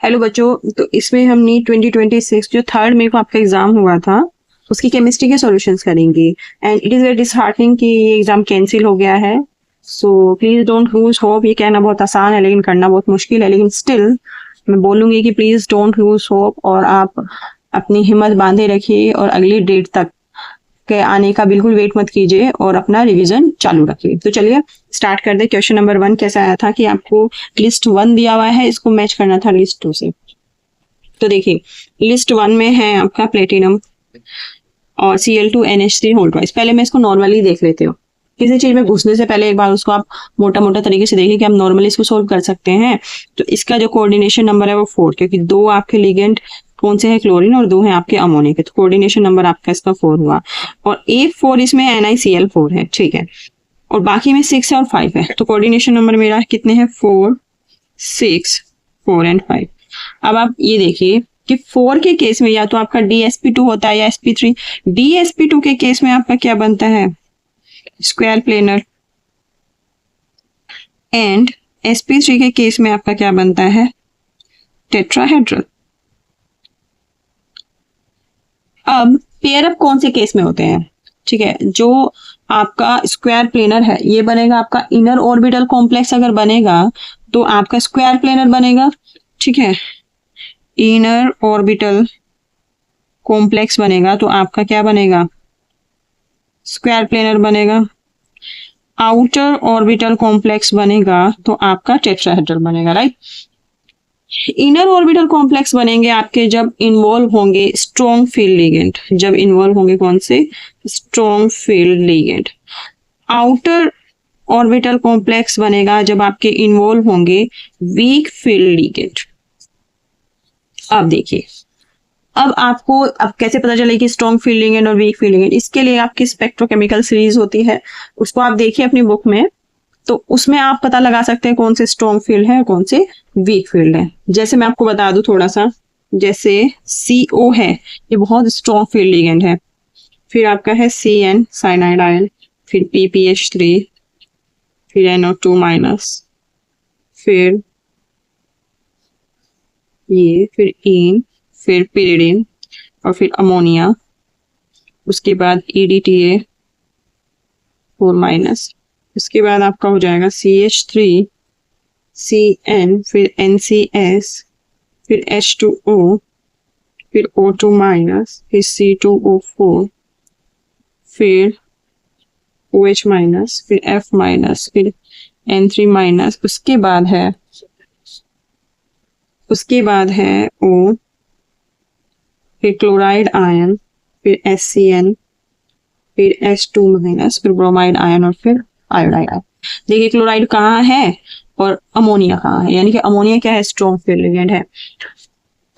Hello बच्चों, तो इसमें हम नीट 2026 जो थर्ड में को आपका एग्जाम हुआ था उसकी केमिस्ट्री के सॉल्यूशंस करेंगे। And it is very disheartening कि ये एग्जाम कैंसिल हो गया है। So please don't lose hope. ये कहना बहुत आसान है लेकिन करना बहुत मुश्किल है, लेकिन स्टिल मैं बोलूँगी कि प्लीज़ डोंट लूज होप और आप अपनी हिम्मत बांधे रखिए और अगली डेट तक के आने का बिल्कुल वेट मत कीजिए और अपना रिवीजन चालू रखिए। तो चलिए स्टार्ट कर दे। क्वेश्चन नंबर 1 कैसा आया था कि आपको लिस्ट 1 दिया हुआ है, इसको मैच करना था लिस्ट 2 से। तो देखिए लिस्ट 1 में है आपका प्लेटिनम और Cl2NH3 होल ट्वाइस। पहले मैं इसको नॉर्मली देख लेते हो। किसी चीज में घुसने से पहले एक बार उसको आप मोटा मोटा तरीके से देखिए कि हम नॉर्मली इसको सोल्व कर सकते हैं। तो इसका जो कोऑर्डिनेशन नंबर है वो 4, क्योंकि 2 आपके लिगेंड कौन से है, क्लोरीन, और 2 है आपके अमोनिया के। तो कोऑर्डिनेशन नंबर आपका इसका 4 हुआ और एक 4 इसमें NiCl4 है, ठीक है, और बाकी में 6 है और 5 है। तो कोऑर्डिनेशन नंबर मेरा कितने हैं, 4, 6, 4 एंड 5। अब आप ये देखिए कि 4 के केस में या तो आपका DsP2 होता है या sp3। DsP2 के केस में आपका क्या बनता है, स्क्वायर प्लेनर, एंड sp3 के केस में आपका क्या बनता है, टेट्राहेड्रल। अब पेयर अप कौन से केस में होते हैं, ठीक है, जो आपका स्क्वायर प्लेनर है ये बनेगा आपका इनर ऑर्बिटल कॉम्प्लेक्स। अगर बनेगा तो आपका स्क्वायर प्लेनर बनेगा, ठीक है, इनर ऑर्बिटल कॉम्प्लेक्स बनेगा तो आपका क्या बनेगा, स्क्वायर प्लेनर बनेगा। आउटर ऑर्बिटल कॉम्प्लेक्स बनेगा तो आपका टेट्राहेड्रल बनेगा, राइट। इनर ऑर्बिटल कॉम्प्लेक्स बनेंगे आपके जब इन्वॉल्व होंगे स्ट्रॉन्ग फील्ड लिगेंड, जब इन्वॉल्व होंगे कौन से, strong field ligand. Outer orbital complex बनेगा जब आपके इन्वॉल्व होंगे वीक फील्ड लिगेंड। अब देखिए, अब आपको अब कैसे पता चले कि स्ट्रॉन्ग फील्ड लिगेंड और वीक फील्ड लिगेंड, इसके लिए आपकी स्पेक्ट्रोकेमिकल सीरीज होती है, उसको आप देखिए अपनी बुक में, तो उसमें आप पता लगा सकते हैं कौन से स्ट्रॉन्ग फील्ड है कौन से वीक फील्ड है। जैसे मैं आपको बता दूं थोड़ा सा, जैसे CO है ये बहुत स्ट्रॉन्ग फील्ड लिगेंड है, फिर आपका है CN साइनाइड आयन, फिर PPH3, फिर NO2 माइनस, फिर ये, फिर इन, फिर पिरिडिन, और फिर अमोनिया, उसके बाद EDTA 4 माइनस, इसके बाद आपका हो जाएगा CH3, CN, फिर NCS, फिर H2O, फिर O2 माइनस, फिर C2O4, फिर OH माइनस, फिर F माइनस, फिर N3 माइनस, उसके बाद है O, फिर क्लोराइड आयन, फिर SCN, फिर H2 माइनस, फिर ब्रोमाइड आयन, और फिर आयोडाइड आयन। देखिए क्लोराइड कहाँ है और अमोनिया कहाँ है, यानी कि अमोनिया क्या है, स्ट्रॉन्ग फील्ड लिगेंड है।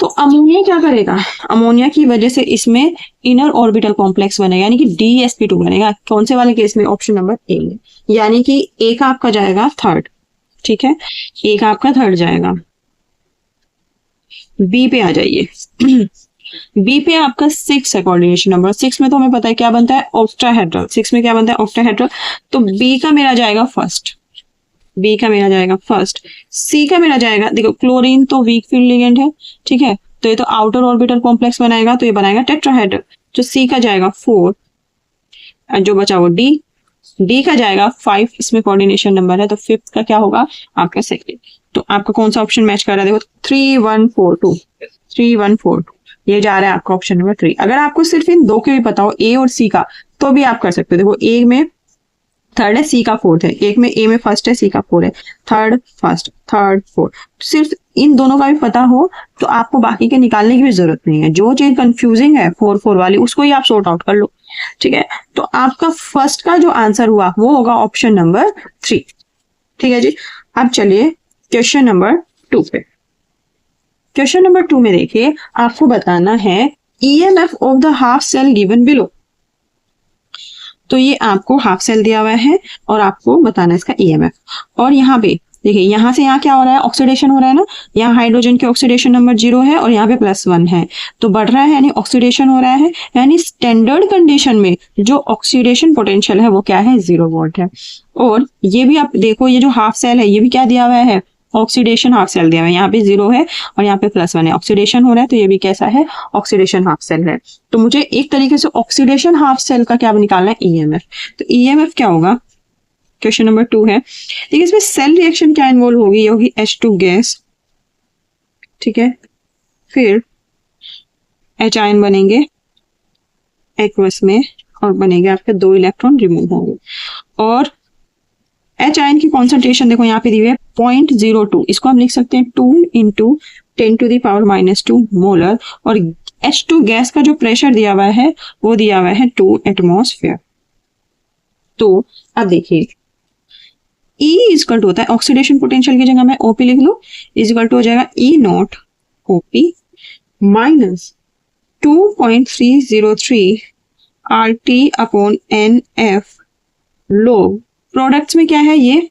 तो अमोनिया क्या करेगा, अमोनिया की वजह से इसमें इनर ऑर्बिटल कॉम्प्लेक्स बनेगा, यानी कि DsP2 बनेगा। कौन से वाले केस में, ऑप्शन नंबर ए में, यानी कि ए का आपका जाएगा थर्ड, ठीक है, ए का आपका थर्ड जाएगा। बी पे आ जाइए। बी पे आपका 6 है कोऑर्डिनेशन नंबर। 6 में तो हमें पता है क्या बनता है, ऑक्टाहेड्रल। 6 में क्या बनता है, ऑक्टाहेड्रल। तो बी का मेरा जाएगा फर्स्ट, बी का मेरा जाएगा फर्स्ट। सी का मेरा जाएगा, देखो क्लोरीन तो वीक फील्ड लिगेंड है, ठीक है, तो ये तो आउटर ऑर्बिटल कॉम्प्लेक्स बनाएगा, तो ये बनाएगा टेट्राहेड्रल। तो सी का जाएगा 4, जो बचा वो डी। डी का जाएगा 5, इसमें कोऑर्डिनेशन नंबर है, तो फिफ्थ का क्या होगा आपका सेकेंड। तो आपका कौन सा ऑप्शन मैच कर रहा है, देखो 3, 1, 4, 2, 3, 1, 4, 2, ये जा रहा है आपका ऑप्शन नंबर 3। अगर आपको सिर्फ इन दो के भी पता हो, ए और सी का, तो भी आप कर सकते हो। देखो ए में थर्ड है, सी का फोर्थ है, एक में ए में फर्स्ट है, सी का फोर्थ है, थर्ड फर्स्ट, थर्ड फोर्थ, सिर्फ इन दोनों का भी पता हो तो आपको बाकी के निकालने की भी जरूरत नहीं है। जो चीज कंफ्यूजिंग है 4, 4 वाली, उसको ही आप सॉर्ट आउट कर लो, ठीक है। तो आपका फर्स्ट का जो आंसर हुआ वो होगा ऑप्शन नंबर 3, ठीक है जी। अब चलिए क्वेश्चन नंबर 2 पे। क्वेश्चन नंबर 2 में देखिए आपको बताना है EMF of the half cell given below. तो ये आपको हाफ सेल दिया हुआ है और आपको बताना है इसका EMF। और यहाँ पे देखिए, यहाँ से यहाँ क्या हो रहा है, ऑक्सीडेशन हो रहा है ना, यहाँ हाइड्रोजन के ऑक्सीडेशन नंबर 0 है और यहाँ पे +1 है, तो बढ़ रहा है यानी ऑक्सीडेशन हो रहा है, यानी स्टैंडर्ड कंडीशन में जो ऑक्सीडेशन पोटेंशियल है वो क्या है, 0 वोल्ट है। और ये भी आप देखो, ये जो हाफ सेल है ये भी क्या दिया हुआ है, ऑक्सीडेशन हाफ सेल दिया हुआ है, यहाँ पे 0 है और यहाँ पे +1 है, ऑक्सीडेशन हो रहा है, तो ये भी कैसा है, ऑक्सीडेशन हाफ सेल है। तो मुझे एक तरीके से ऑक्सीडेशन हाफ सेल का क्या निकालना है, ईएमएफ। तो ईएमएफ क्या होगा, क्वेश्चन नंबर 2 है। देखिए इसमें सेल रिएक्शन क्या इन्वॉल्व होगी, ये होगी H2 गैस, ठीक है, फिर H आयन बनेंगे एक्वस में और बनेंगे आपके 2 इलेक्ट्रॉन रिमूव होंगे, और H आयन की कॉन्सेंट्रेशन देखो यहाँ पे दी हुई है 0.02, इसको हम लिख सकते हैं 2 × 10⁻⁻² मोलर, और H2 गैस का जो प्रेशर दिया हुआ है वो दिया हुआ है 2 एटमॉस्फेयर। तो अब देखिए E इक्वल टू होता है ऑक्सीडेशन पोटेंशियल की जगह मैं OP लिख लो, इक्वल टू हो जाएगा E0 OP माइनस 2.303 RT/NF लोग प्रोडक्ट्स में क्या है, ये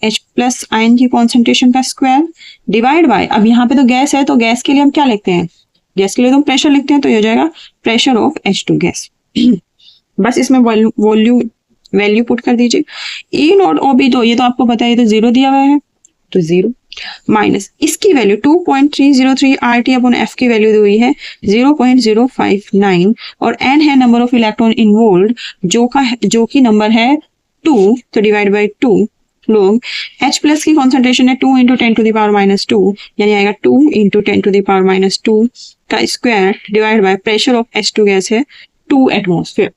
H+ आयन की कॉन्सेंट्रेशन का स्क्वायर डिवाइड बाय, अब यहाँ पे तो गैस है तो गैस के लिए हम क्या लिखते हैं, गैस के लिए तो प्रेशर लिखते हैं, तो ये हो जाएगा प्रेशर ऑफ H2 गैस। बस इसमें वैल्यू पुट कर दीजिए। E0 OB तो ये तो आपको पता है, ये तो 0 दिया हुआ है तो 0 माइनस इसकी वैल्यू 2.303 RT/F की वैल्यू दी हुई है 0.059 और N है नंबर ऑफ इलेक्ट्रॉन इन्वॉल्व जो कि नंबर है 2, तो डिवाइड बाय 2 लोग H+ की कॉन्सेंट्रेशन है 2 × 10⁻², यानी आएगा 2 × 10⁻² का square divide by pressure of H2 gas है 2 एटमॉस्फेयर।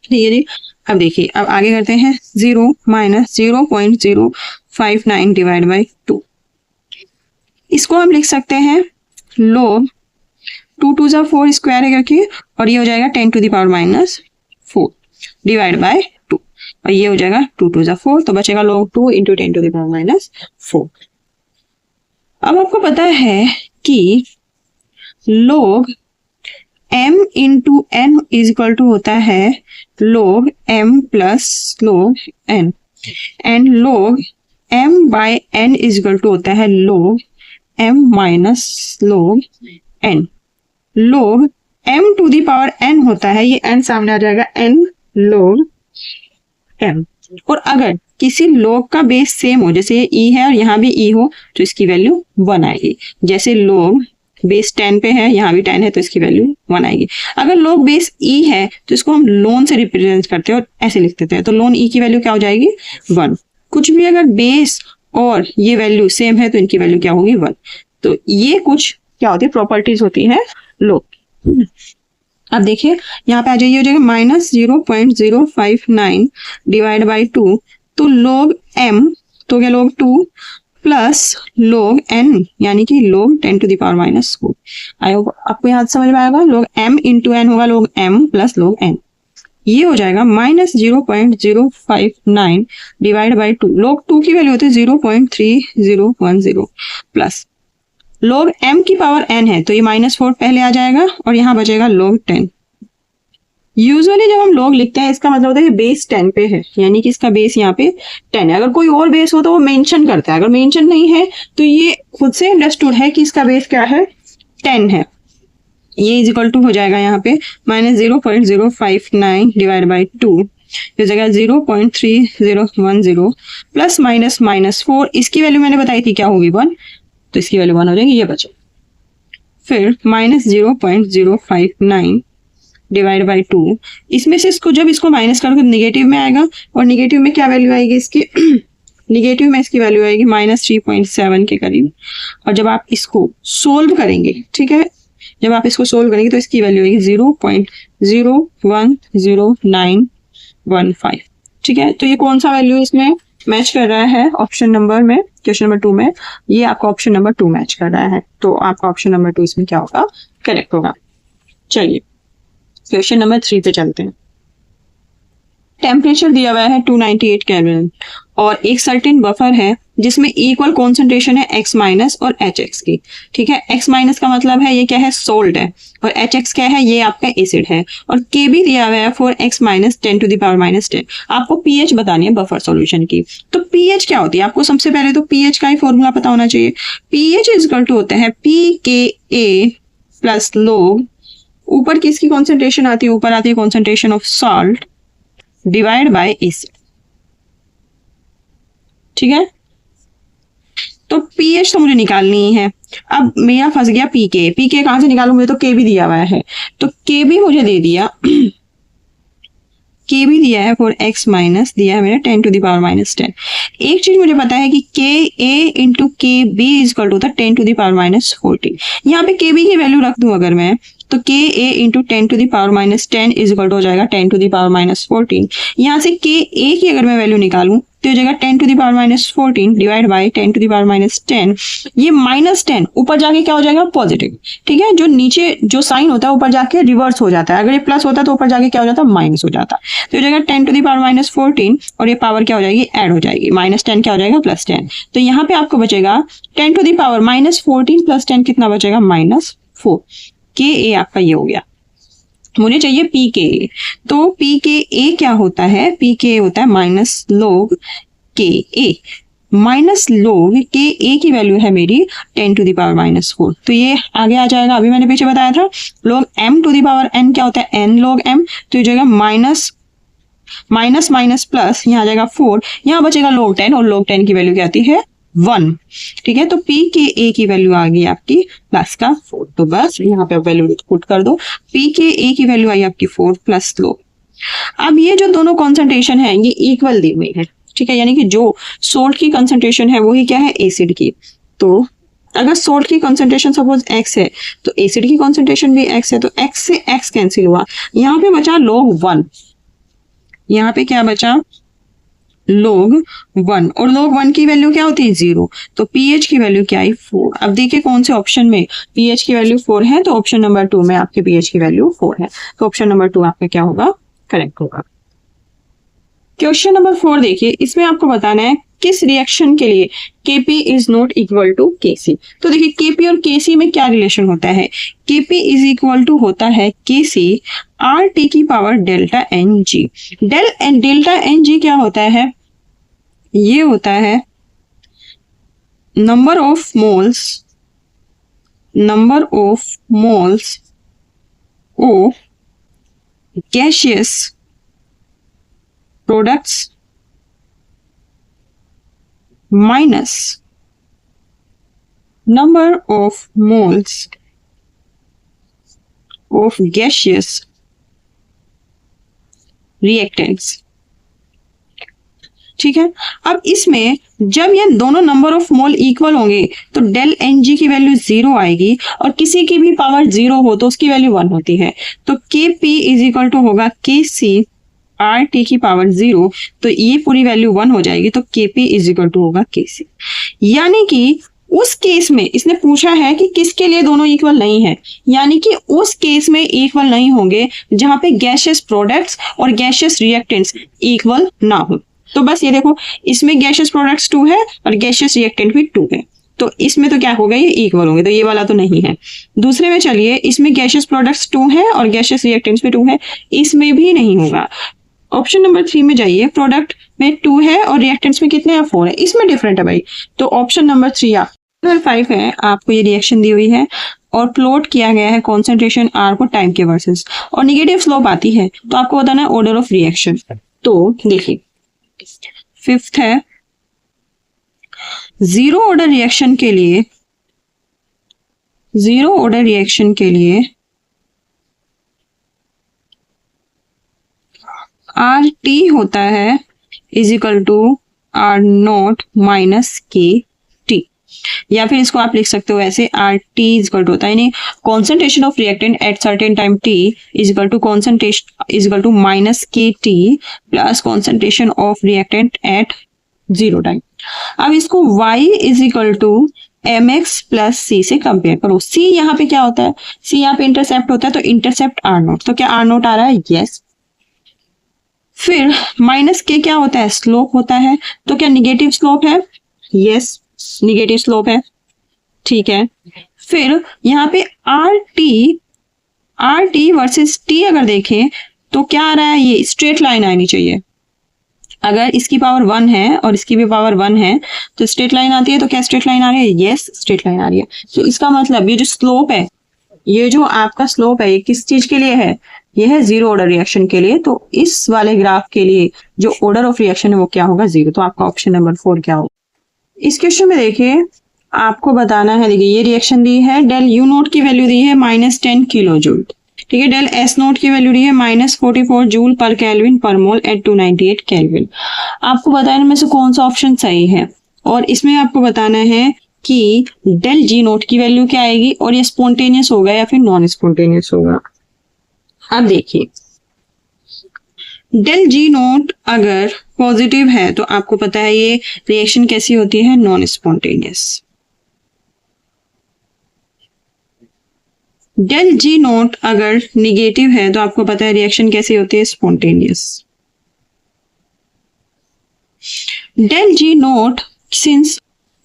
ठीक है जी, अब देखिए अब आगे करते हैं 0 माइनस 0.059 डिवाइड बाई 2, इसको हम लिख सकते हैं log 2 × 2 = 4 स्क्वायर है क्योंकि, और ये हो जाएगा 10⁻⁴ डिवाइड बाय 2, और ये हो जाएगा 2 × 2 = 4, तो बचेगा log 2 × 10⁻⁴। अब आपको पता है कि log m × n equal to होता है log m + log n, and log m/n equal to होता है log m - log n। log m⁴ होता है, ये n सामने आ जाएगा n log m, और अगर किसी log का बेस सेम हो, जैसे ये e है और यहाँ भी e हो, तो इसकी वैल्यू 1 आएगी। जैसे log बेस 10 पे है, यहाँ भी 10 है, तो इसकी वैल्यू 1 आएगी। अगर log बेस e है तो इसको हम ln से रिप्रेजेंट करते हैं और ऐसे लिख देते हैं, तो ln e की वैल्यू क्या हो जाएगी 1। कुछ भी अगर बेस और ये वैल्यू सेम है तो इनकी वैल्यू क्या होगी 1। तो ये कुछ क्या होती है, प्रॉपर्टीज होती है log। अब देखिए यहाँ पे आ जाइए, हो जाएगा -0.059 डिवाइड बाई 2, तो log m तो क्या log 2 प्लस log n यानी कि log 10⁻⁴। आई होप आपको यहाँ समझ में आएगा, log m × n होगा log m plus log n, ये हो जाएगा -0.059 डिवाइड बाई 2, log 2 की वैल्यू होती है 0.3010 प्लस log m की पावर n है तो ये -4 पहले आ जाएगा और यहाँ बचेगा log 10। यूजुअली जब हम log लिखते हैं इसका मतलब होता है कि बेस 10 पे है, यानी कि इसका बेस यहाँ पे 10 है। अगर कोई और बेस हो तो वो मेंशन करता है, अगर मेंशन नहीं है तो ये खुद से अंडरस्टूड है कि इसका बेस क्या है, 10 है। ये इक्वल टू हो जाएगा यहाँ पे -0.059 डिवाइड बाई 2, हो जाएगा 0.3010 प्लस -4, इसकी वैल्यू मैंने बताई थी क्या होगी 1, तो इसकी वैल्यू 1 हो जाएगी, ये बचे। फिर -0.059 डिवाइड बाई 2, इसमें से जब इसको माइनस करोगे निगेटिव में आएगा, और निगेटिव में क्या वैल्यू आएगी इसकी निगेटिव में इसकी वैल्यू आएगी -3.7 के करीब। और जब आप इसको सोल्व करेंगे, ठीक है, जब आप इसको सोल्व करेंगे तो इसकी वैल्यू आएगी 0.010915। ठीक है, तो ये कौन सा वैल्यू इसमें मैच कर रहा है ऑप्शन नंबर में, क्वेश्चन नंबर 2 में, ये आपका ऑप्शन नंबर 2 मैच कर रहा है, तो आपका ऑप्शन नंबर 2 इसमें क्या होगा, करेक्ट होगा। चलिए क्वेश्चन नंबर 3 पे चलते हैं। टेम्परेचर दिया हुआ है 298 केल्विन और एक सर्टेन बफर है जिसमें इक्वल कॉन्सेंट्रेशन है X- और HX की। ठीक है, X- का मतलब है ये क्या है, सोल्ट है, और HX क्या है, ये आपका एसिड है, और K भी दिया हुआ है फॉर X- 10⁻⁻10। आपको pH बतानी है बफर सॉल्यूशन की। तो pH क्या होती है, आपको सबसे पहले तो pH का ही फॉर्मूला पता होना चाहिए। pH इक्वल टू होता है pKa प्लस log, ऊपर किसकी कॉन्सेंट्रेशन आती है, ऊपर आती है concentration of salt divide by acid. ठीक है, तो पीएच तो मुझे निकालनी है। अब मेरा फंस गया पीके, पीके कहाँ से निकालूं, मुझे तो के भी दिया हुआ है, तो के भी मुझे दे दिया के भी दिया है फॉर x माइनस दिया है मेरा 10 टू द पावर माइनस 10। एक चीज मुझे पता है कि के ए इंटू के बी इज इक्वल टू था 10 टू द पावर माइनस 14। यहाँ पे के बी की वैल्यू रख दूं अगर मैं, तो K A into 10 to the power minus 10 is equal to हो जाएगा 10 टू द पावर माइनस 14। यहाँ से के ए की अगर मैं वैल्यू निकालूं तो हो जाएगा 10 to the power minus 14 divide by 10 to the power minus 10। ये माइनस 10 ऊपर जाके क्या हो जाएगा, पॉजिटिव। ठीक है, जो नीचे जो साइन होता है ऊपर जाके रिवर्स हो जाता है, अगर ये प्लस होता तो ऊपर जाके क्या हो जाता, माइनस हो जाता। तो हो जाएगा 10 टू द पावर माइनस 14 और ये पावर क्या हो जाएगी, ऐड हो जाएगी, माइनस 10 क्या हो जाएगा, प्लस 10। तो यहाँ पे आपको बचेगा 10 to the power minus 14 plus 10 कितना बचेगा, माइनस 4। के ए आपका ये हो गया। मुझे चाहिए पी के ए, तो पी के ए क्या होता है, पी के ए होता है माइनस लोग के ए, माइनस लोग के ए की वैल्यू है मेरी 10 टू द पावर माइनस 4। तो ये आगे आ जाएगा, अभी मैंने पीछे बताया था log m to the power n क्या होता है, n log m। तो ये जाएगा माइनस माइनस माइनस प्लस, यहाँ आ जाएगा 4, यहाँ बचेगा log 10 और log 10 की वैल्यू क्या आती है, 1। ठीक है, तो पी के ए की वैल्यू आ गई आपकी प्लस का 4। तो बस यहाँ पे वैल्यू पुट कर दो, पी के ए की वैल्यू आई आपकी 4 प्लस लो। अब ये जो दोनों कॉन्सेंट्रेशन है ये इक्वल दी हुई है। ठीक है, यानी कि जो सोल्ट की कंसंट्रेशन है वही क्या है, एसिड की। तो अगर सोल्ट की कंसंट्रेशन सपोज x है तो एसिड की कंसंट्रेशन भी x है, तो x से x कैंसिल हुआ, यहाँ पे बचा log 1, यहाँ पे क्या बचा log 1, और log 1 की वैल्यू क्या होती है, 0। तो pH की वैल्यू क्या आई, 4। अब देखिए कौन से ऑप्शन में pH की वैल्यू 4 है, तो ऑप्शन नंबर 2 में आपके pH की वैल्यू 4 है, तो ऑप्शन नंबर 2 आपका क्या होगा, करेक्ट होगा। क्वेश्चन नंबर 4 देखिए, इसमें आपको बताना है किस रिएक्शन के लिए Kp is not equal to Kc। तो देखिए Kp और Kc में क्या रिलेशन होता है, Kp इज इक्वल टू होता है Kc RT की power delta Ng। Delta Ng क्या होता है, ये होता है number of moles of gaseous products minus number of moles of gaseous reactants. ठीक है, अब इसमें जब ये दोनों नंबर ऑफ मोल इक्वल होंगे तो डेल Ng की वैल्यू 0 आएगी, और किसी की भी पावर 0 हो तो उसकी वैल्यू 1 होती है। तो Kp इज इक्वल टू होगा Kc RT की पावर 0, तो ये पूरी वैल्यू 1 हो जाएगी, तो Kp इज इक्वल टू होगा Kc। यानी कि उस केस में इसने पूछा है कि किसके लिए दोनों इक्वल नहीं है, यानी कि उस केस में इक्वल नहीं होंगे जहां पे गैसियस प्रोडक्ट्स और गैसियस रिएक्टेंट्स इक्वल ना हो। तो बस ये देखो, इसमें गैसियस प्रोडक्ट्स 2 है और गैसियस रिएक्टेंट भी 2 है, तो इसमें तो क्या होगा, ये इक्वल होंगे, तो ये वाला तो नहीं है। दूसरे में चलिए, इसमें गैसियस प्रोडक्ट्स 2 है और गैसियस रिएक्टेंट्स भी 2 है, इसमें भी नहीं होगा। ऑप्शन नंबर 3 में जाइए, प्रोडक्ट में 2 है और रिएक्टेंट्स में कितने हैं, 4 है, इसमें डिफरेंट है भाई। तो ऑप्शन नंबर 3 नंबर 5 है, आपको ये रिएक्शन दी हुई है और प्लॉट किया गया है कॉन्सेंट्रेशन R को टाइम के वर्सेस, और निगेटिव स्लोप आती है, तो आपको बताना है ऑर्डर ऑफ रिएक्शन। तो देखिए 5th है, जीरो ऑर्डर रिएक्शन के लिए RT होता है is equal to R0 minus KT, या फिर इसको आप लिख सकते हो ऐसे, RT इज इक्वल टू होता है, यानी concentration of reactant at certain time T is equal to concentration is equal to minus KT plus concentration of reactant at 0 time. अब इसको Y is equal to mx plus C से compare करो। C यहाँ पे क्या होता है, C यहाँ पे इंटरसेप्ट होता है, तो इंटरसेप्ट R0, तो क्या R0 आ रहा है, यस। फिर माइनस K क्या होता है, स्लोप होता है, तो क्या निगेटिव स्लोप है, यस निगेटिव स्लोप है, ठीक है। फिर यहाँ पे RT वर्सेस T अगर देखें तो क्या आ रहा है, ये स्ट्रेट लाइन आनी चाहिए। अगर इसकी पावर 1 है और इसकी भी पावर 1 है तो स्ट्रेट लाइन आती है, तो क्या स्ट्रेट लाइन आ रही है, यस स्ट्रेट लाइन आ रही है। तो इसका मतलब ये जो स्लोप है, ये जो आपका स्लोप है, ये किस चीज के लिए है, ये है जीरो ऑर्डर रिएक्शन के लिए। तो इस वाले ग्राफ के लिए जो ऑर्डर ऑफ रिएक्शन है वो क्या होगा, 0। तो आपका ऑप्शन नंबर 4 क्या होगा। इस क्वेश्चन में देखिए आपको बताना है, देखिए ये रिएक्शन दी है, डेल यू नोट की वैल्यू दी है -10 किलो जूल, ठीक है। डेल एस नोट की वैल्यू दी है -44 जूल पर केल्विन पर मोल एट 298 केल्विन। आपको बताना इनमें से कौन सा ऑप्शन सही है, और इसमें आपको बताना है कि डेल जी नोट की वैल्यू क्या आएगी और ये स्पॉन्टेनियस होगा या फिर नॉन स्पॉन्टेनियस होगा। अब देखिए डेल जी नोट अगर पॉजिटिव है तो आपको पता है ये रिएक्शन कैसी होती है, non spontaneous. Del G not अगर निगेटिव है तो आपको पता है रिएक्शन कैसी होती है, spontaneous. Del G not, since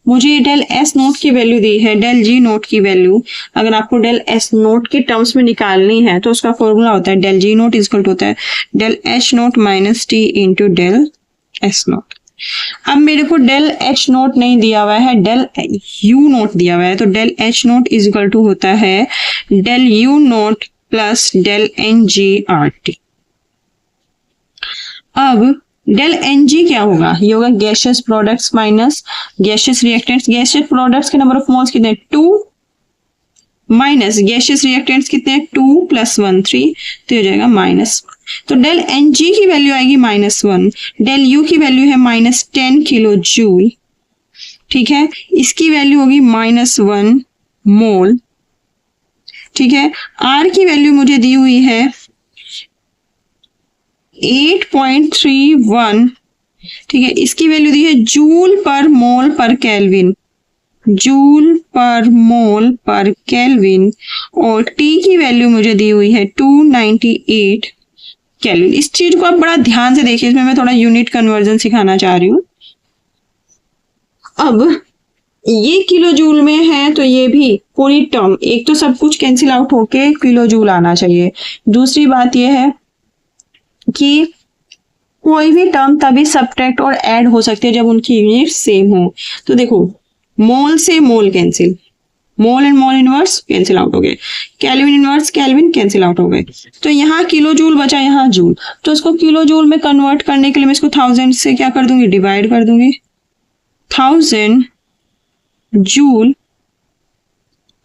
मुझे डेल एस नोट की वैल्यू दी है, डेल जी नोट की वैल्यू अगर आपको डेल एस नोट के टर्म्स में निकालनी है तो उसका फॉर्मूला होता है del G not equal to होता है del H not minus T into del S not. अब मेरे को डेल एच नोट नहीं दिया हुआ है, डेल यू नोट दिया हुआ है, तो del H not equal to होता है del U not plus del N G R T. अब डेल एन जी क्या होगा, ये होगा gaseous products minus gaseous reactants. Gaseous products के नंबर ऑफ मोल्स कितने, 2 माइनस गैशियस रिएक्टेंट्स कितने, 2 + 1 3, तो हो जाएगा -1। तो डेल एन जी की वैल्यू आएगी -1, डेल यू की वैल्यू है -10 किलो जूल, ठीक है, इसकी वैल्यू होगी -1 मोल, ठीक है। आर की वैल्यू मुझे दी हुई है 8.31, ठीक है, इसकी वैल्यू दी है जूल पर मोल पर केल्विन, जूल पर मोल पर केल्विन, और टी की वैल्यू मुझे दी हुई है 298 केल्विन। इस चीज को आप बड़ा ध्यान से देखिए, इसमें मैं थोड़ा यूनिट कन्वर्जन सिखाना चाह रही हूँ। अब ये किलो जूल में है तो ये भी पूरी टर्म, एक तो सब कुछ कैंसिल आउट होके किलो जूल आना चाहिए। दूसरी बात यह है कि कोई भी टर्म तभी सब्ट्रैक्ट और ऐड हो सकती है जब उनकी यूनिट सेम हो। तो देखो मोल से mole cancel, mole and mole inverse cancel out हो गए, kelvin inverse kelvin cancel out हो गए, तो यहाँ किलो जूल बचा, यहाँ जूल, तो इसको किलो जूल में कन्वर्ट करने के लिए मैं इसको 1000 से क्या कर दूंगी, डिवाइड कर दूंगी, 1000 जूल,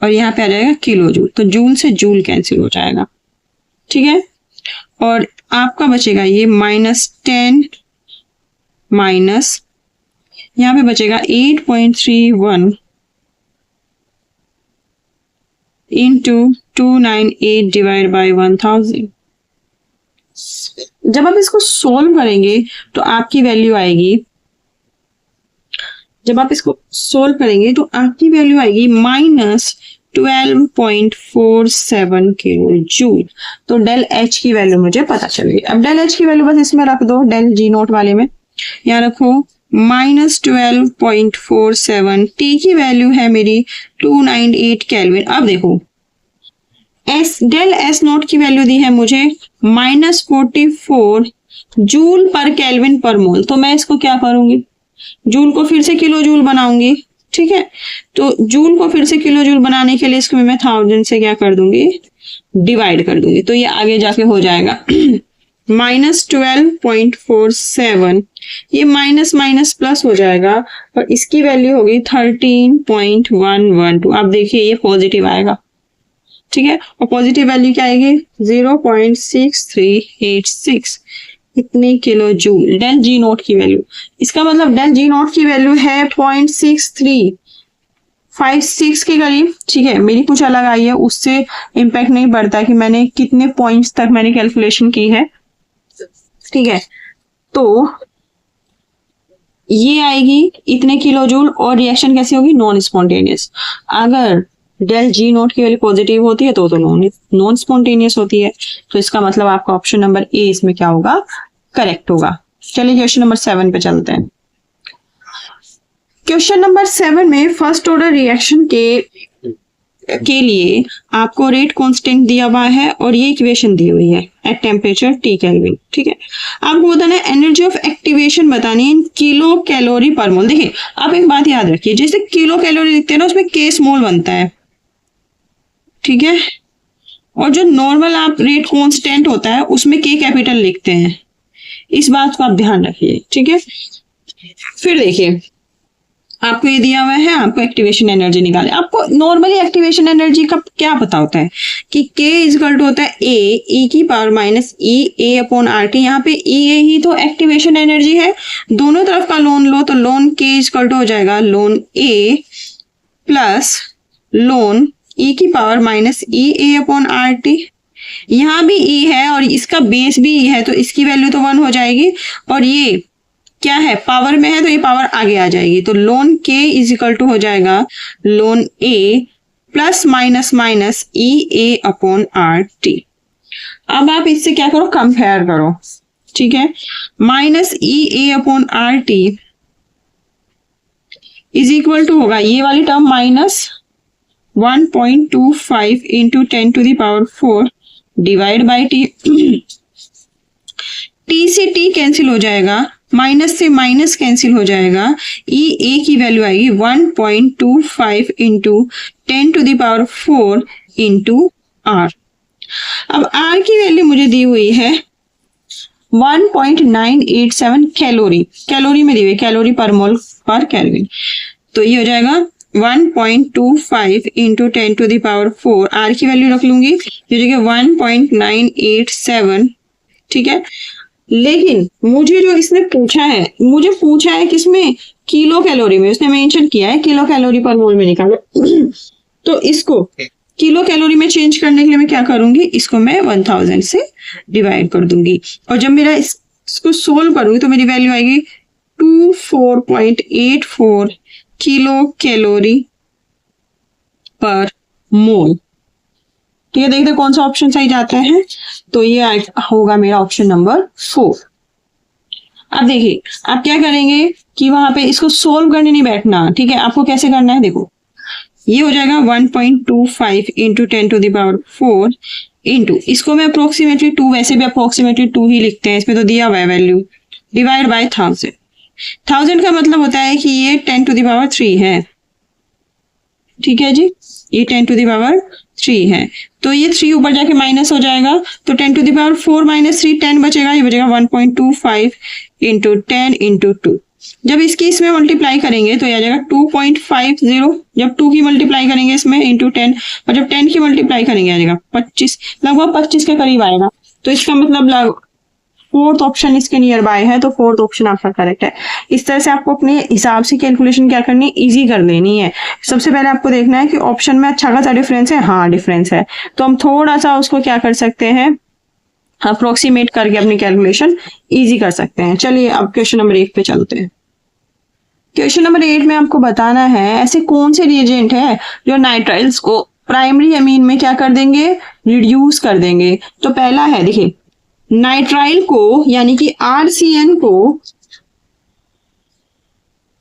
और यहाँ पे आ जाएगा किलो जूल, तो जूल से जूल कैंसिल हो जाएगा, ठीक है। और आपका बचेगा ये -10 माइनस यहाँ पे बचेगा 8.31 इंटू 298 डिवाइड बाई 1000। जब आप इसको सोल्व करेंगे तो आपकी वैल्यू आएगी, जब आप इसको सोल्व करेंगे तो आपकी वैल्यू आएगी -12.47 किलो जूल। तो डेल एच की वैल्यू मुझे पता चल गई। अब डेल एच की वैल्यू बस इसमें रख दो, डेल जी नोट वाले में यहाँ रखो -12.47, टी की वैल्यू है मेरी 298 केल्विन। अब देखो एस, डेल एस नोट की वैल्यू दी है मुझे -44 जूल पर केल्विन पर मोल, तो मैं इसको क्या करूंगी, जूल को फिर से किलो जूल बनाऊंगी, ठीक है। तो जूल को फिर से किलो जूल बनाने के लिए इसको मैं 1000 से क्या कर दूंगी, डिवाइड कर दूंगी, तो ये आगे जाके हो जाएगा -12.47, ये माइनस माइनस प्लस हो जाएगा और इसकी वैल्यू होगी 13.112। आप देखिए ये पॉजिटिव आएगा, ठीक है, और पॉजिटिव वैल्यू क्या आएगी 0.6386, इतनी kilo joule del G not की वैल्यू। इसका मतलब डेल जी नोट की वैल्यू है 0.6356 के करीब, ठीक है। मेरी कुछ अलग आई है, उससे इम्पैक्ट नहीं पड़ता कि मैंने कितने पॉइंट्स तक मैंने कैलकुलेशन की है, ठीक है। तो ये आएगी इतने किलो जूल और रिएक्शन कैसी होगी, नॉन स्पॉन्टेनियस। अगर डेल जी नोट की वैल्यू पॉजिटिव होती है तो नॉन स्पॉन्टेनियस होती है, तो इसका मतलब आपका ऑप्शन नंबर ए इसमें क्या होगा, करेक्ट होगा। चलिए क्वेश्चन नंबर 7 पे चलते हैं। क्वेश्चन नंबर 7 में फर्स्ट ऑर्डर रिएक्शन के लिए आपको रेट कांस्टेंट दिया हुआ है और ये इक्वेशन दी हुई है एट टेम्परेचर T केल्विन, ठीक है। आपको बताना है एनर्जी ऑफ एक्टिवेशन बतानी है किलो कैलोरी पर मोल। देखिए आप एक बात याद रखिए, जैसे किलो कैलोरी लिखते हैं ना उसमें K स्मॉल बनता है, ठीक है, और जो नॉर्मल आप रेट कांस्टेंट होता है उसमें K कैपिटल लिखते हैं, इस बात को आप ध्यान रखिए, ठीक है। फिर देखिए आपको ये दिया हुआ है, आपको एक्टिवेशन एनर्जी निकाले। आपको नॉर्मली एक्टिवेशन एनर्जी का क्या पता होता है कि K इक्वल टू होता है ए की power minus e a upon r T. यहाँ पे ई ए ही तो एक्टिवेशन एनर्जी है, दोनों तरफ का लोन लो तो लोन K इक्वल टू हो जाएगा लोन ए प्लस लोन ई की power minus e a upon r T. यहाँ भी ई है और इसका बेस भी ई है, तो इसकी वैल्यू तो 1 हो जाएगी, और ये क्या है पावर में है तो ये पावर आगे आ जाएगी। तो loan K is equal to हो जाएगा loan A plus minus minus e a upon r T. अब आप इससे क्या करो, कंपेयर करो, ठीक है। Minus e a upon r t is equal to होगा ये वाली term minus 1.25 into 10 to the power 4 divide by t. T से टी कैंसिल हो जाएगा, माइनस से माइनस कैंसिल हो जाएगा, ई ए की वैल्यू आएगी 1.25 into 10 to the power 4 into r. अब आर की वैल्यू मुझे दी हुई है 1.987 कैलोरी, कैलोरी में दी हुई, कैलोरी पर मोल पर केल्विन। तो ये हो जाएगा 1.25 into 10 to the power 4, r की वैल्यू रख लूंगी, ये हो जाएगा 1.987, ठीक है। लेकिन मुझे जो इसने पूछा है, मुझे पूछा है किसमें, किलो कैलोरी में, उसने मेंशन किया है किलो कैलोरी पर मोल में निकालो। तो इसको किलो कैलोरी में चेंज करने के लिए मैं क्या करूंगी, इसको मैं 1000 से डिवाइड कर दूंगी, और जब मेरा इसको सोल्व करूंगी तो मेरी वैल्यू आएगी 24.84 किलो कैलोरी पर मोल। ठीक है, देखते कौन सा ऑप्शन सही जाता है। तो ये होगा मेरा ऑप्शन नंबर 4। अब देखिए आप क्या करेंगे कि वहां पे इसको सोल्व करने नहीं बैठना, ठीक है। आपको कैसे करना है, देखो ये हो जाएगा 1.25 into 10 to the power 4 into, इसको मैं अप्रोक्सीमेटली 2, वैसे भी अप्रोक्सीमेटली 2 ही लिखते हैं, इसमें तो दिया हुआ है वैल्यू, डिवाइड बाय 1000। 1000 का मतलब होता है कि ये 10 टू द पावर 3 है, ठीक है जी, ये 10 टू द पावर 3 है। तो ये 3 ऊपर जाके माइनस हो जाएगा, तो 10 टू द पावर 4 माइनस 3 10 बचेगा, ये बचेगा 1.25 इंटू 10 इंटू 2। जब इसकी इसमें मल्टीप्लाई करेंगे तो ये आ जाएगा 2.50, जब 2 की मल्टीप्लाई करेंगे इसमें इंटू 10, और जब 10 की मल्टीप्लाई करेंगे आ जाएगा 25, लगभग 25 के करीब आएगा। तो इसका मतलब फोर्थ ऑप्शन इसके नियर बाय है, तो फोर्थ ऑप्शन आपका करेक्ट है। इस तरह से आपको अपने हिसाब से कैलकुलेशन क्या करनी है, इजी कर लेनी है। सबसे पहले आपको देखना है कि ऑप्शन में अच्छा खासा डिफरेंस है, हाँ डिफरेंस है, तो हम थोड़ा सा उसको क्या कर सकते हैं, अप्रोक्सीमेट करके अपनी कैलकुलेशन इजी कर सकते हैं। चलिए अब क्वेश्चन नंबर 1 पे चलते हैं। क्वेश्चन नंबर 8 में आपको बताना है ऐसे कौन से रिएजेंट है जो नाइट्राइल्स को प्राइमरी अमीन में क्या कर देंगे, रिड्यूस कर देंगे। तो पहला है, देखिए नाइट्राइल को यानी कि RCN को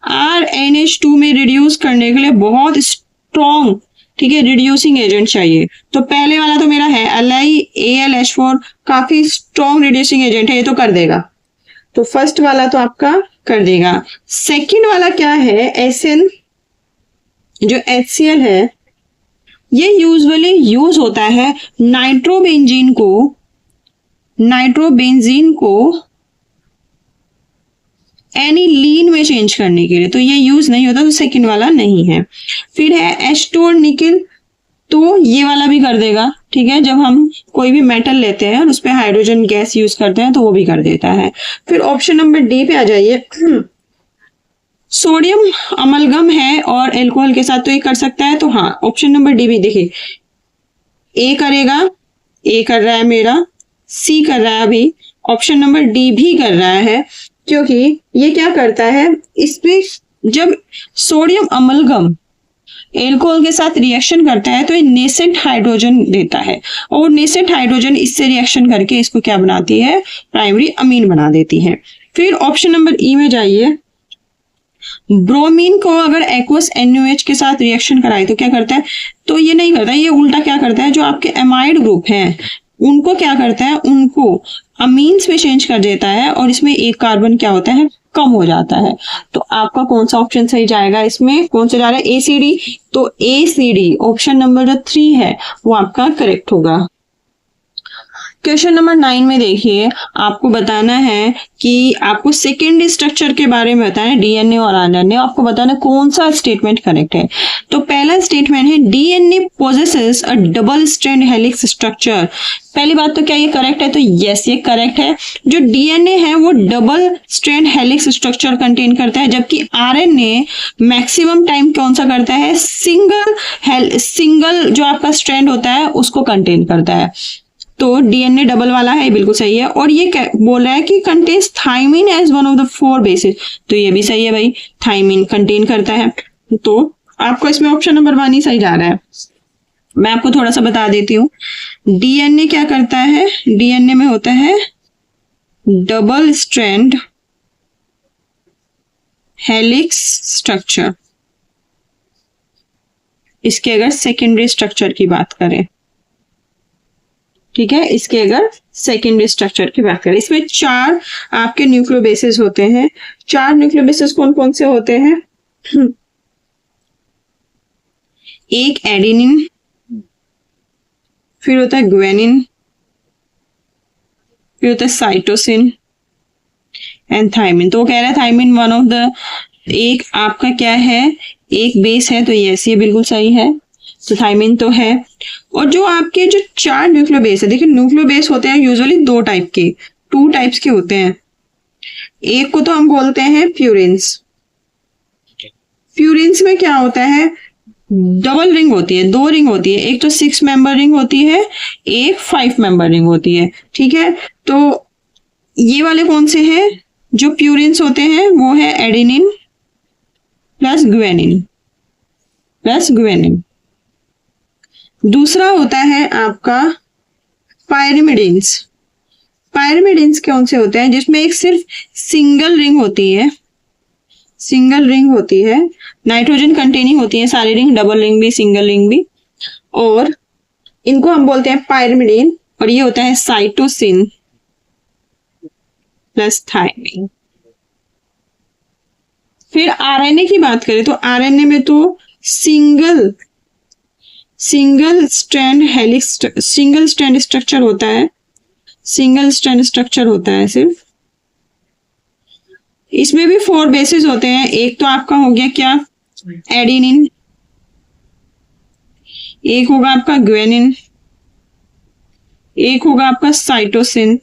RNH2 में रिड्यूस करने के लिए बहुत स्ट्रॉन्ग, ठीक है, रिड्यूसिंग एजेंट चाहिए। तो पहले वाला तो मेरा है LiAlH4, काफी स्ट्रॉन्ग रिड्यूसिंग एजेंट है, ये तो कर देगा। तो फर्स्ट वाला तो आपका कर देगा। सेकंड वाला क्या है, SN जो HCl है, ये यूजुअली यूज होता है नाइट्रोबेंजीन को एनिलीन में चेंज करने के लिए, तो ये यूज नहीं होता, तो सेकंड वाला नहीं है। फिर है H2 और निकिल, तो ये वाला भी कर देगा, ठीक है, जब हम कोई भी मेटल लेते हैं और उस पर हाइड्रोजन गैस यूज करते हैं तो वो भी कर देता है। फिर ऑप्शन नंबर डी पे आ जाइए। सोडियम अमलगम है और एल्कोहल के साथ, तो ये कर सकता है, तो हाँ ऑप्शन नंबर डी भी देखिए, ए करेगा, ए कर रहा है मेरा, सी कर रहा है अभी, ऑप्शन नंबर डी भी कर रहा है, क्योंकि ये क्या करता है, इसमें जब सोडियम अमलगम एल्कोहल के साथ रिएक्शन करता है तो ये नेसेंट हाइड्रोजन देता है, और नेसेंट हाइड्रोजन इससे रिएक्शन करके इसको क्या बनाती है, प्राइमरी अमीन बना देती है। फिर ऑप्शन नंबर ई में जाइए, ब्रोमीन को अगर एक्वस NaOH के साथ रिएक्शन कराए तो क्या करता है, तो ये नहीं करता, ये उल्टा क्या करता है, जो आपके एमाइड ग्रुप हैं उनको क्या करता है, उनको अमीन्स में चेंज कर देता है, और इसमें एक कार्बन क्या होता है, कम हो जाता है। तो आपका कौन सा ऑप्शन सही जाएगा, इसमें कौन सा जा रहा है, ACD, तो ACD ऑप्शन नंबर जो 3 है वो आपका करेक्ट होगा। क्वेश्चन नंबर 9 में देखिए, आपको बताना है कि आपको सेकेंडरी स्ट्रक्चर के बारे में बताना है, डीएनए और आरएनए। आपको बताना है कौन सा स्टेटमेंट करेक्ट है। तो पहला स्टेटमेंट है डीएनए पोजेसेस अ डबल स्ट्रैंड हेलिक्स स्ट्रक्चर। पहली बात तो क्या ये करेक्ट है? तो यस, ये करेक्ट है। जो डीएनए है वो double strand helix structure contain करता है, जबकि आरएनए मैक्सिमम टाइम कौन सा करता है? सिंगल जो आपका स्ट्रैंड होता है उसको कंटेन करता है। तो डीएनए डबल वाला है, बिल्कुल सही है। और ये बोल रहा है कि contains thymine as one of the 4 bases, तो ये भी सही है भाई, थायमिन कंटेन करता है। तो आपको इसमें ऑप्शन नंबर 1 ही सही जा रहा है। मैं आपको थोड़ा सा बता देती हूँ, डीएनए क्या करता है? डीएनए में होता है डबल स्ट्रैंड हेलिक्स स्ट्रक्चर। इसके अगर सेकेंडरी स्ट्रक्चर की बात करें, ठीक है, इसके अगर सेकेंडरी स्ट्रक्चर की बात करें, इसमें 4 आपके न्यूक्लियोबेसेस होते हैं। 4 न्यूक्लियोबेसेस कौन कौन से होते हैं? एक एडेनिन, फिर होता है ग्वेनिन, फिर होता है साइटोसिन एंड थायमिन। तो वो कह रहा है थायमिन वन ऑफ द, एक आपका क्या है, एक बेस है, तो यस ये बिल्कुल सही है। तो थायमिन तो है। और जो आपके जो 4 न्यूक्लियोबेस है, देखिए न्यूक्लियोबेस होते हैं यूजुअली 2 टाइप के, 2 टाइप्स के होते हैं। एक को तो हम बोलते हैं प्यूरिन्स। प्यूरिन्स में क्या होता है? डबल रिंग होती है, 2 रिंग होती है। एक तो 6 मेंबर रिंग होती है, एक 5 मेंबर रिंग होती है, ठीक है। तो ये वाले कौन से हैं? जो प्यूरिन्स होते हैं वो है एडेनिन प्लस ग्वेनिन। दूसरा होता है आपका पायरिमिडिन्स। पायरिमिडिन्स कौन से होते हैं? जिसमें एक सिर्फ सिंगल रिंग होती है, नाइट्रोजन कंटेनिंग होती है सारी रिंग, डबल रिंग भी, सिंगल रिंग भी, और इनको हम बोलते हैं पायरिमिडिन। और ये होता है साइटोसिन प्लस थायमिन। फिर आरएनए की बात करें तो आरएनए में तो सिंगल स्ट्रैंड स्ट्रक्चर होता है, सिर्फ। इसमें भी 4 बेसिस होते हैं। एक तो आपका हो गया क्या? एडेनिन, एक होगा आपका ग्वेनिन, एक होगा आपका साइटोसिन,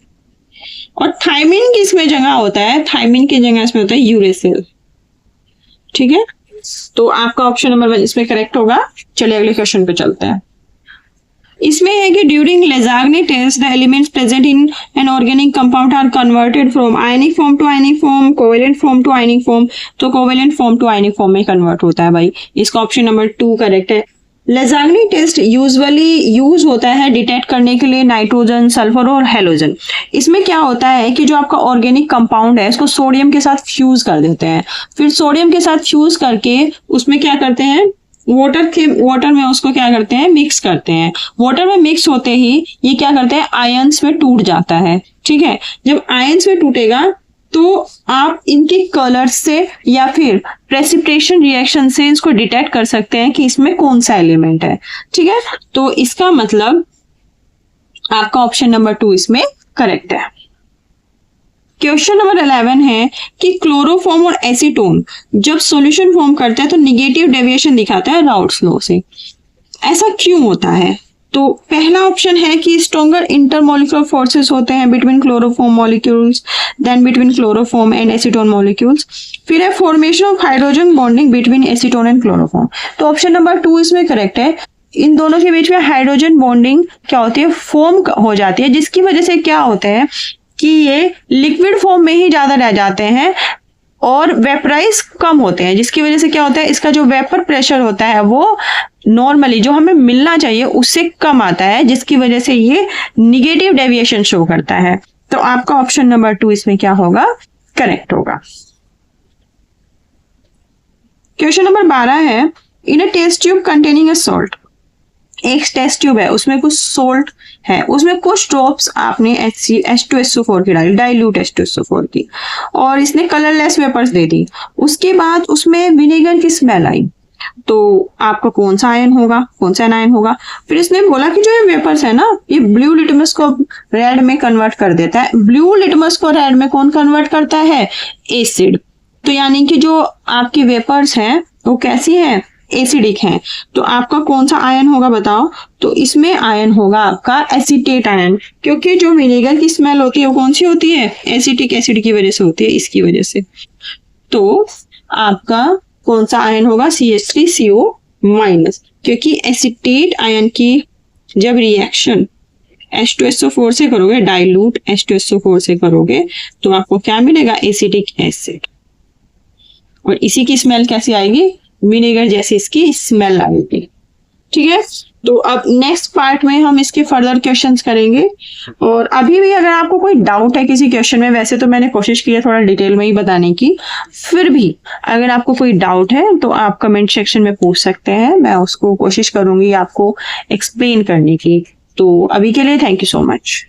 और थायमिन की इसमें जगह होता है, थायमिन की जगह इसमें होता है यूरेसिल, ठीक है। तो आपका ऑप्शन नंबर 1 इसमें करेक्ट होगा। चलिए अगले क्वेश्चन पे चलते हैं। इसमें है कि during Lassaigne test the elements present in an organic compound are converted from ionic form to ionic form, covalent form to ionic form. तो covalent form to ionic form में कन्वर्ट होता है भाई। इसका ऑप्शन नंबर 2 करेक्ट है। लेजाग्ने test usually use होता है detect करने के लिए नाइट्रोजन, सल्फर और हेलोजन। इसमें क्या होता है कि जो आपका ऑर्गेनिक कंपाउंड है इसको सोडियम के साथ फ्यूज कर देते हैं। फिर सोडियम के साथ फ्यूज करके उसमें क्या करते हैं? वाटर में उसको क्या करते हैं? मिक्स करते हैं। वाटर में मिक्स होते ही ये क्या करते हैं? आयंस में टूट जाता है, ठीक है। जब आयंस में टूटेगा तो आप इनके कलर से या फिर प्रेसिपिटेशन रिएक्शन से इसको डिटेक्ट कर सकते हैं कि इसमें कौन सा एलिमेंट है, ठीक है। तो इसका मतलब आपका ऑप्शन नंबर 2 इसमें करेक्ट है। क्वेश्चन नंबर 11 है कि क्लोरोफॉर्म और एसीटोन जब सॉल्यूशन फॉर्म करता है तो निगेटिव डेविएशन दिखाता है राउट्स लॉ से। ऐसा क्यों होता है? तो पहला ऑप्शन है कि स्ट्रॉन्गर इंटरमोलिकुलर फोर्सेस होते हैं between chloroform molecules then between chloroform and acetone molecules. फिर है formation of hydrogen bonding between acetone and chloroform. तो ऑप्शन नंबर 2 इसमें करेक्ट है। इन दोनों के बीच में हाइड्रोजन बॉन्डिंग क्या होती है? फॉर्म हो जाती है, जिसकी वजह से क्या होता है कि ये लिक्विड फॉर्म में ही ज्यादा रह जाते हैं और वेपराइज कम होते हैं, जिसकी वजह से क्या होता है? इसका जो वेपर प्रेशर होता है वो नॉर्मली जो हमें मिलना चाहिए उससे कम आता है, जिसकी वजह से ये निगेटिव डेविएशन शो करता है। तो आपका ऑप्शन नंबर 2 इसमें क्या होगा? करेक्ट होगा। क्वेश्चन नंबर 12 है in a test tube containing a salt. एक टेस्ट ट्यूब है, उसमें कुछ सोल्ट है, उसमें कुछ ड्रॉप्स आपने H2SO4 की डाली, डाइल्यूट H2SO4 की, और इसने कलरलेस वेपर्स दे दी। उसके बाद उसमें विनेगर की स्मेल आई। तो आपका कौन सा आयन होगा, कौन सा एनायन होगा। फिर इसने बोला कि जो ये वेपर्स है ना, ये ब्लू लिटमस को रेड में कन्वर्ट कर देता है। ब्लू लिटमस को रेड में कौन कन्वर्ट करता है, एसिड। तो यानी कि जो आपकी वेपर्स हैं वो कैसी हैं, एसिडिक हैं। तो आपका कौन सा आयन होगा बताओ, तो इसमें आयन होगा आपका एसीटेट आयन, क्योंकि जो विनेगर की स्मेल होती है वो कौन सी होती है, एसिटिक एसिड की वजह से होती है, इसकी वजह से। तो आपका कौन सा आयन होगा, CH3CO माइनस, क्योंकि एसिटेट आयन की जब रिएक्शन H2SO4 से करोगे, डाइल्यूट H2SO4 से करोगे, तो आपको क्या मिलेगा, एसिटिक एसिड। और इसी की स्मेल कैसी आएगी, विनेगर जैसी इसकी स्मेल आएगी। ठीक है, तो अब नेक्स्ट पार्ट में हम इसके फर्दर क्वेश्चंस करेंगे। और अभी भी अगर आपको कोई डाउट है किसी क्वेश्चन में, वैसे तो मैंने कोशिश की है थोड़ा डिटेल में ही बताने की, फिर भी अगर आपको कोई डाउट है तो आप कमेंट सेक्शन में पूछ सकते हैं, मैं उसको कोशिश करूंगी आपको एक्सप्लेन करने की। तो अभी के लिए थैंक यू सो मच।